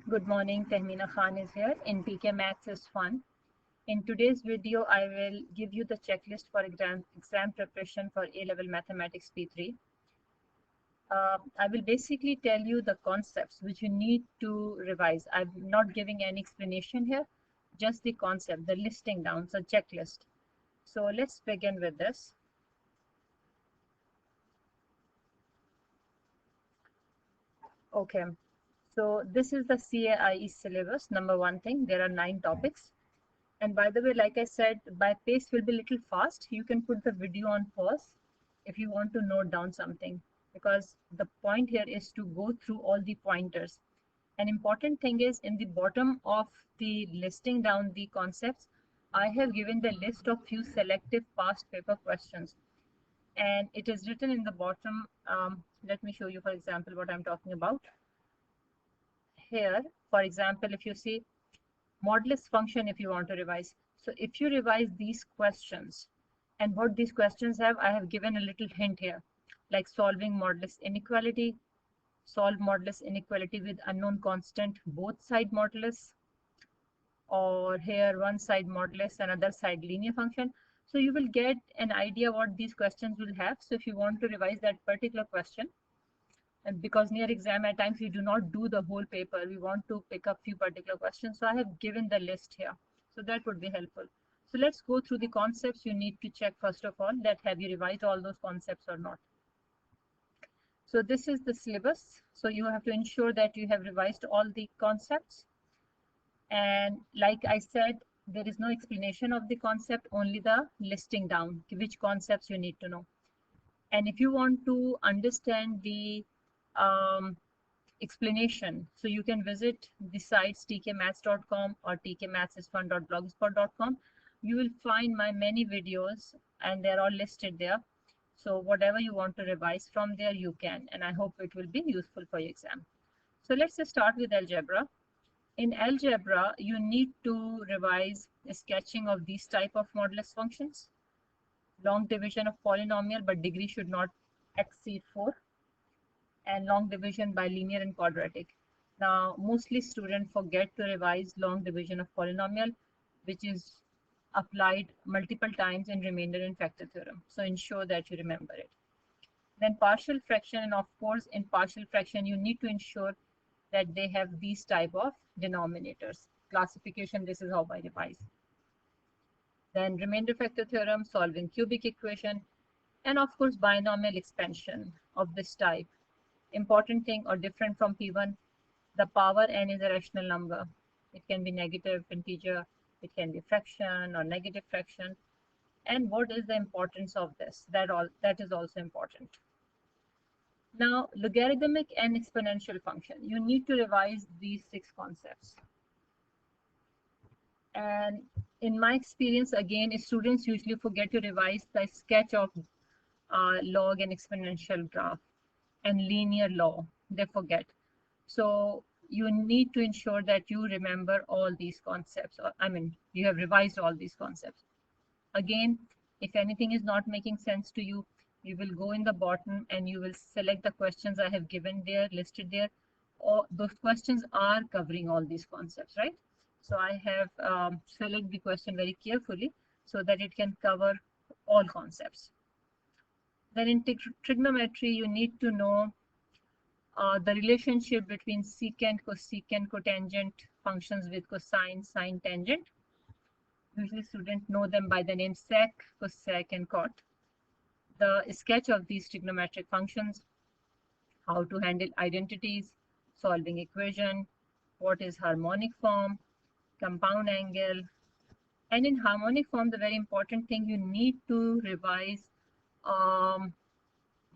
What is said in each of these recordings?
Good morning, Tehmina Khan is here in PK Maths is Fun. In today's video, I will give you the checklist for exam preparation for A-Level Mathematics P3. I will basically tell you the concepts which you need to revise. I'm not giving any explanation here, just the concept, the listing down, so checklist. So let's begin with this. Okay, so this is the CAIE syllabus. Number one thing, there are 9 topics. And by the way, like I said, my pace will be a little fast. You can put the video on pause if you want to note down something, because the point here is to go through all the pointers. An important thing is in the bottom of the listing down the concepts, I have given the list of few selective past paper questions. And it is written in the bottom. Let me show you, for example, what I'm talking about. Here, for example, if you see modulus function, if you want to revise. So if you revise these questions and what these questions have, I have given a little hint here, like solving modulus inequality, solve modulus inequality with unknown constant, both side modulus, or here one side modulus, another side linear function. So you will get an idea what these questions will have. So if you want to revise that particular question, and because near exam at times we do not do the whole paper, we want to pick up few particular questions, so I have given the list here, so that would be helpful. So let's go through the concepts. You need to check first of all that have you revised all those concepts or not. So this is the syllabus, so you have to ensure that you have revised all the concepts. And like I said, there is no explanation of the concept, only the listing down which concepts you need to know. And if you want to understand the explanation, so you can visit the sites tkmaths.com or tkmathsisfun.blogspot.com. You will find my many videos and they're all listed there. So whatever you want to revise from there, you can, and I hope it will be useful for your exam. So let's just start with algebra. In algebra, you need to revise a sketching of these type of modulus functions, long division of polynomial, but degree should not exceed 4, and long division by linear and quadratic. Now, mostly students forget to revise long division of polynomial, which is applied multiple times in remainder and factor theorem. So ensure that you remember it. Then partial fraction, and of course, in partial fraction, you need to ensure that they have these type of denominators. Classification, this is how I revise. Then remainder factor theorem, solving cubic equation, and of course, binomial expansion of this type. Important thing or different from P1, the power n is a rational number. It can be negative integer, it can be fraction or negative fraction. And what is the importance of this? That is also important. Now, logarithmic and exponential function. You need to revise these 6 concepts. And in my experience, again, students usually forget to revise the sketch of log and exponential graph and linear law. They forget. So you need to ensure that you remember all these concepts, or I mean, you have revised all these concepts. Again, if anything is not making sense to you, you will go in the bottom and you will select the questions I have given there, listed there. Or those questions are covering all these concepts, right? So I have selected the question very carefully so that it can cover all concepts. Then in trigonometry, you need to know the relationship between secant, cosecant, cotangent functions with cosine, sine, tangent. Usually students know them by the name sec, cosec, and cot. The sketch of these trigonometric functions, how to handle identities, solving equation, what is harmonic form, compound angle. And in harmonic form, the very important thing, you need to revise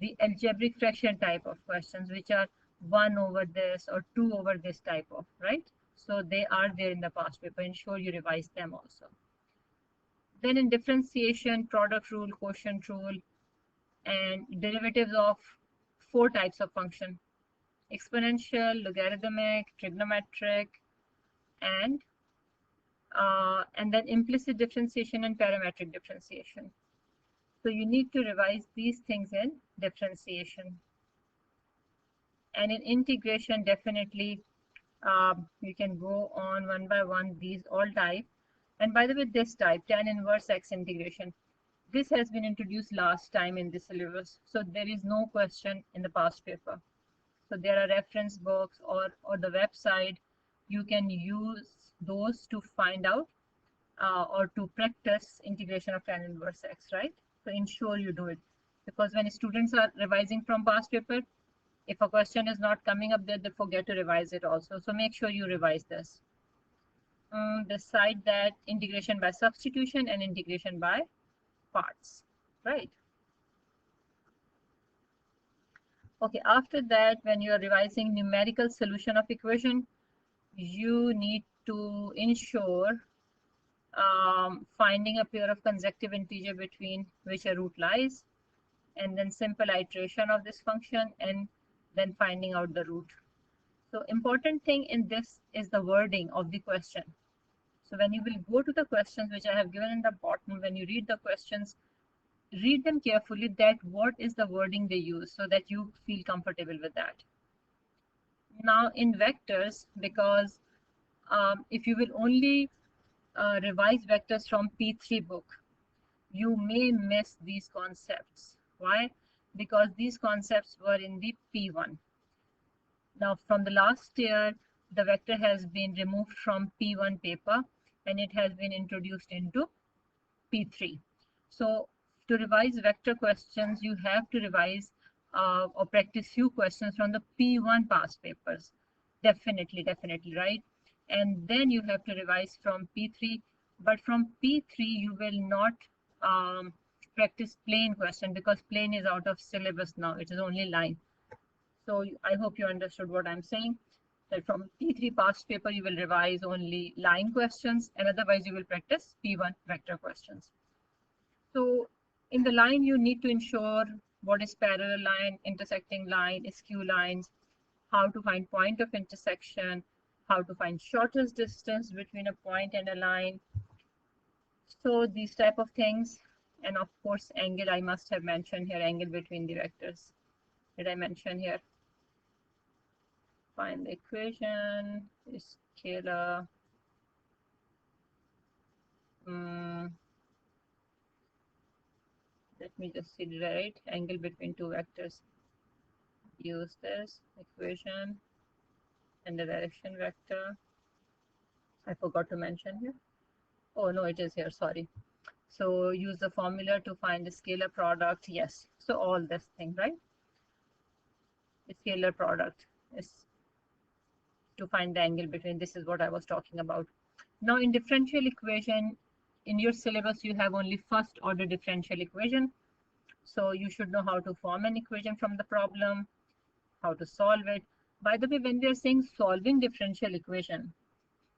the algebraic fraction type of questions, which are 1 over this or 2 over this type of, right? So they are there in the past paper. Ensure you revise them also. Then in differentiation, product rule, quotient rule, and derivatives of 4 types of function: exponential, logarithmic, trigonometric, and then implicit differentiation and parametric differentiation. So you need to revise these things in differentiation. And in integration, definitely You can go on one by one, these all type. And by the way, this type, tan inverse x integration, this has been introduced last time in the syllabus. So there is no question in the past paper. So there are reference books or the website. You can use those to find out or to practice integration of tan inverse x, right? So ensure you do it. Because when students are revising from past paper, if a question is not coming up there, they forget to revise it also. So make sure you revise this. Decide that integration by substitution and integration by parts, right? Okay, after that, when you are revising numerical solution of equation, you need to ensure finding a pair of consecutive integer between which a root lies, and then simple iteration of this function, and then finding out the root. So important thing in this is the wording of the question. So when you will go to the questions which I have given in the bottom, when you read the questions, read them carefully that what is the wording they use so that you feel comfortable with that. Now in vectors, because if you will only revise vectors from P3 book, you may miss these concepts. Why? Because these concepts were in the P1. Now from the last year, the vector has been removed from P1 paper and it has been introduced into P3. So to revise vector questions, you have to revise or practice few questions from the P1 past papers. Definitely, right? And then you have to revise from P3. But from P3, you will not practice plain question because plain is out of syllabus now. It is only line. So I hope you understood what I'm saying. That from P3 past paper, you will revise only line questions, and otherwise you will practice P1 vector questions. So in the line, you need to ensure what is parallel line, intersecting line, skew lines, how to find point of intersection, how to find shortest distance between a point and a line. So these type of things, and of course angle, I must have mentioned here, angle between the vectors. Did I mention here? Find the equation, scalar. Let me just see the right angle between two vectors. Use this equation and the direction vector. I forgot to mention here. Oh no, it is here, sorry. So use the formula to find the scalar product. Yes, so all this thing, right? The scalar product is to find the angle between. This is what I was talking about. Now in differential equation, in your syllabus you have only first order differential equation. So you should know how to form an equation from the problem, how to solve it. By the way, when we are saying solving differential equation,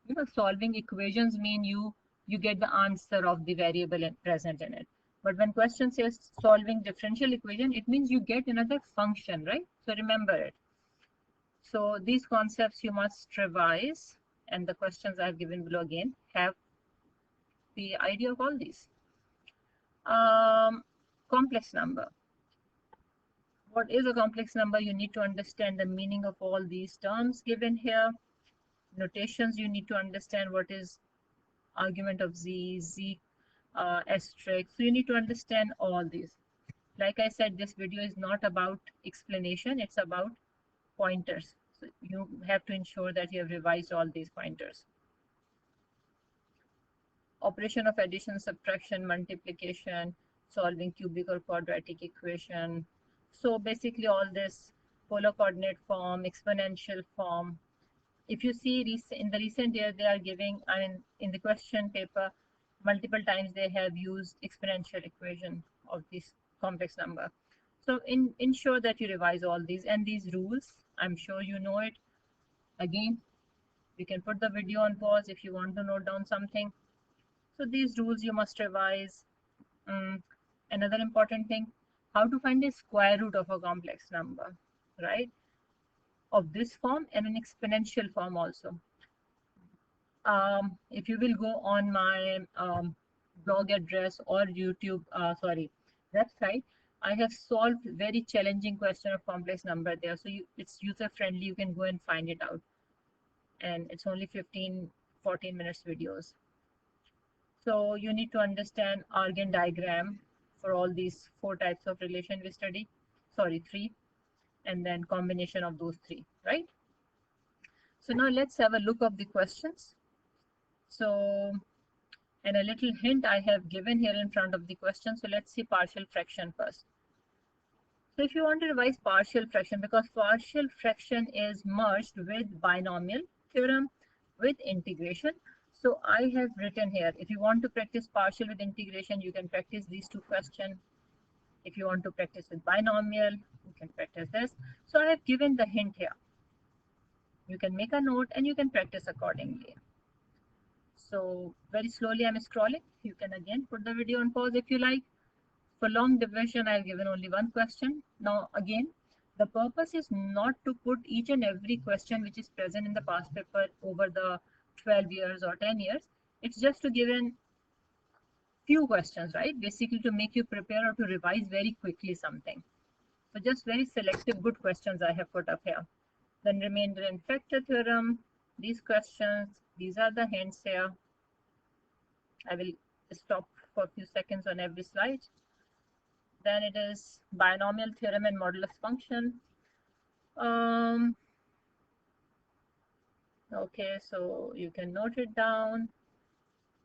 you know, solving equations mean you get the answer of the variable present in it. But when question says solving differential equation, it means you get another function, right? So remember it. So these concepts you must revise, and the questions I've given below again have the idea of all these. Complex number. What is a complex number? You need to understand the meaning of all these terms given here. Notations, you need to understand what is argument of z asterisk. So you need to understand all these. Like I said, this video is not about explanation, it's about pointers. So you have to ensure that you have revised all these pointers. Operation of addition, subtraction, multiplication, solving cubic or quadratic equation. So basically all this polar coordinate form, exponential form. If you see in the recent year, they are giving, I mean, in the question paper, multiple times they have used exponential equation of this complex number. So ensure that you revise all these and these rules. I'm sure you know it. Again, you can put the video on pause if you want to note down something. So these rules you must revise. Another important thing, how to find the square root of a complex number, right? Of this form and an exponential form also. If you will go on my blog address or YouTube, website, I have solved very challenging question of complex number there. So it's user friendly. You can go and find it out. and it's only 14 minutes videos. So you need to understand Argand diagram for all these 4 types of relation we study. Sorry, 3, and then combination of those 3, right? So now let's have a look of the questions. So, and a little hint I have given here in front of the question. So let's see partial fraction first. So if you want to revise partial fraction, because partial fraction is merged with binomial theorem with integration. So I have written here, if you want to practice partial with integration, you can practice these 2 questions. If you want to practice with binomial, you can practice this. So I have given the hint here. You can make a note and you can practice accordingly. So very slowly I'm scrolling. You can again put the video on pause if you like. For long division, I've given only 1 question. Now again, the purpose is not to put each and every question which is present in the past paper over the 12 years or 10 years. It's just to give in few questions, right? Basically to make you prepare or to revise very quickly something. So just very selective good questions I have put up here. Then remainder and factor theorem, these questions, these are the hints here. I will stop for a few seconds on every slide. Then it is binomial theorem and modulus function. Okay, so you can note it down.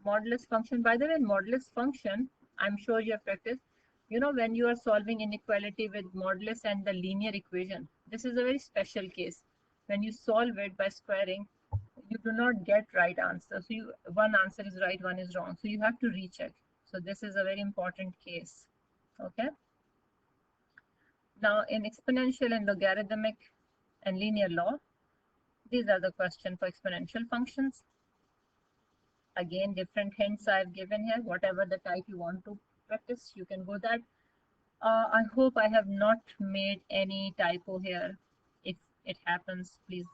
Modulus function, by the way, modulus function, I'm sure you have practiced. You know, when you are solving inequality with modulus and the linear equation, this is a very special case. When you solve it by squaring, you do not get right answer. So one answer is right, one is wrong. So you have to recheck. So this is a very important case. Okay. Now in exponential and logarithmic and linear law, these are the questions for exponential functions. Again, different hints I've given here. Whatever the type you want to practice, you can go that. I hope I have not made any typo here. If it happens, please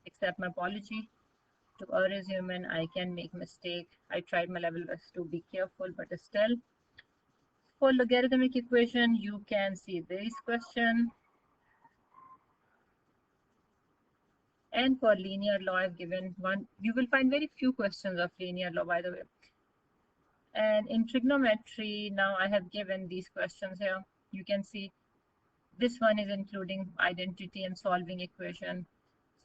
accept my apology. To err is human, I can make mistake. I tried my level best to be careful, but still. For logarithmic equation, you can see this question. And for linear law, I've given one. You will find very few questions of linear law, by the way. And in trigonometry, now I have given these questions here. You can see this one is including identity and solving equation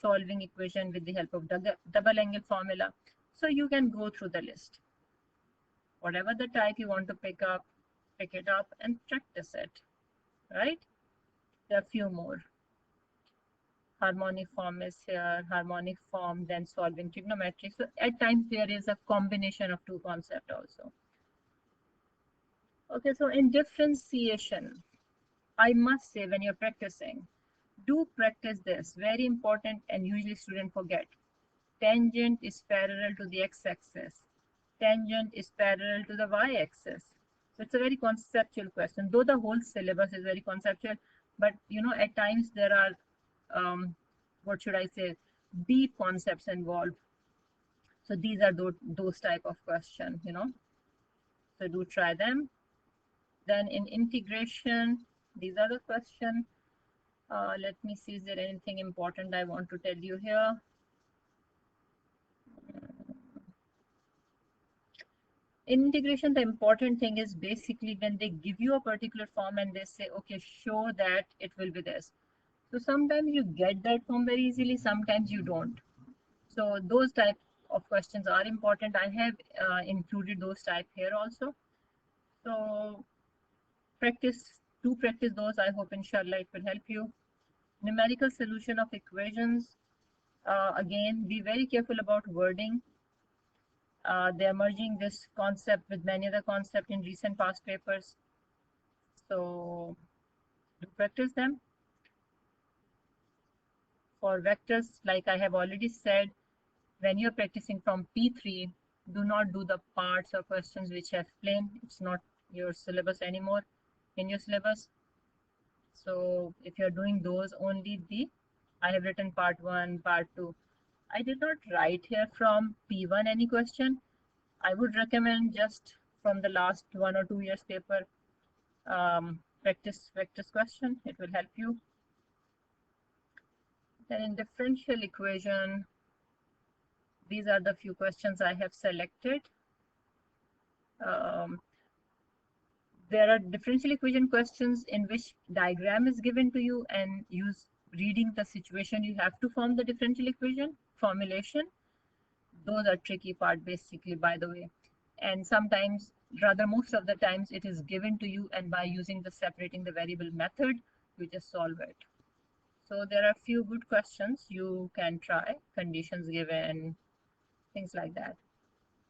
with the help of double angle formula. So you can go through the list. Whatever the type you want to pick it up and practice it, right? There are a few more. Harmonic form is here, harmonic form, then solving trigonometry. So at times there is a combination of 2 concepts also. Okay, so in differentiation, I must say when you're practicing, do practice this, very important, and usually students forget. Tangent is parallel to the x-axis. Tangent is parallel to the y-axis. So it's a very conceptual question, though the whole syllabus is very conceptual, but you know, at times there are, what should I say, deep concepts involved. So these are those type of questions, you know. So do try them. Then in integration, these are the questions. Let me see, is there anything important I want to tell you here? In integration, the important thing is basically when they give you a particular form and they say, okay, show that it will be this. So sometimes you get that form very easily, sometimes you don't. So those type of questions are important. I have included those type here also. So do practice those. I hope inshallah it will help you. Numerical solution of equations. Again, be very careful about wording. They are merging this concept with many other concepts in recent past papers. So do practice them. For vectors, like I have already said, when you're practicing from P3, do not do the parts or questions which have plain. It's not your syllabus anymore in your syllabus. So if you're doing those, only I have written part 1, part 2. I did not write here from P1 any question. I would recommend just from the last 1 or 2 years paper, practice vectors question. It will help you. Then in differential equation, These are the few questions I have selected. There are differential equation questions in which diagram is given to you and use reading the situation you have to form the differential equation formulation. Those are tricky part basically, by the way. And sometimes, rather most of the times, it is given to you and by using the separating the variable method, you just solve it. So there are few good questions you can try, conditions given, things like that.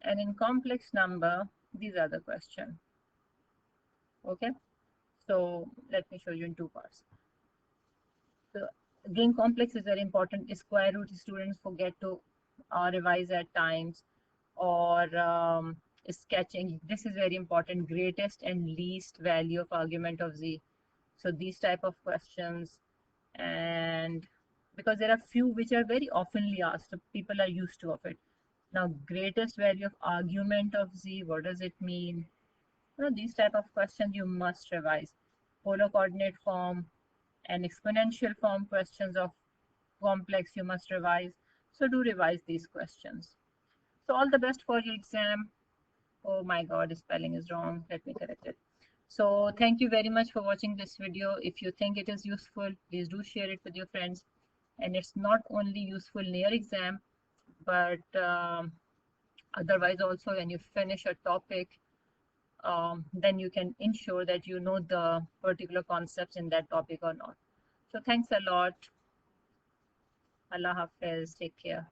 And in complex number, these are the questions. Okay, so let me show you in two parts. So again, complex is very important. Square root students forget to revise at times, or sketching. This is very important. Greatest and least value of argument of z. So these type of questions, and because there are few which are very oftenly asked, so people are used to of it. Now, greatest value of argument of z, what does it mean? These type of questions you must revise. Polar coordinate form and exponential form questions of complex you must revise. So do revise these questions. So all the best for your exam. Oh my God, the spelling is wrong. Let me correct it. So thank you very much for watching this video. If you think it is useful, please do share it with your friends. And it's not only useful near exam, but otherwise also when you finish a topic, then you can ensure that you know the particular concepts in that topic or not. So thanks a lot. Allah Hafiz. Take care.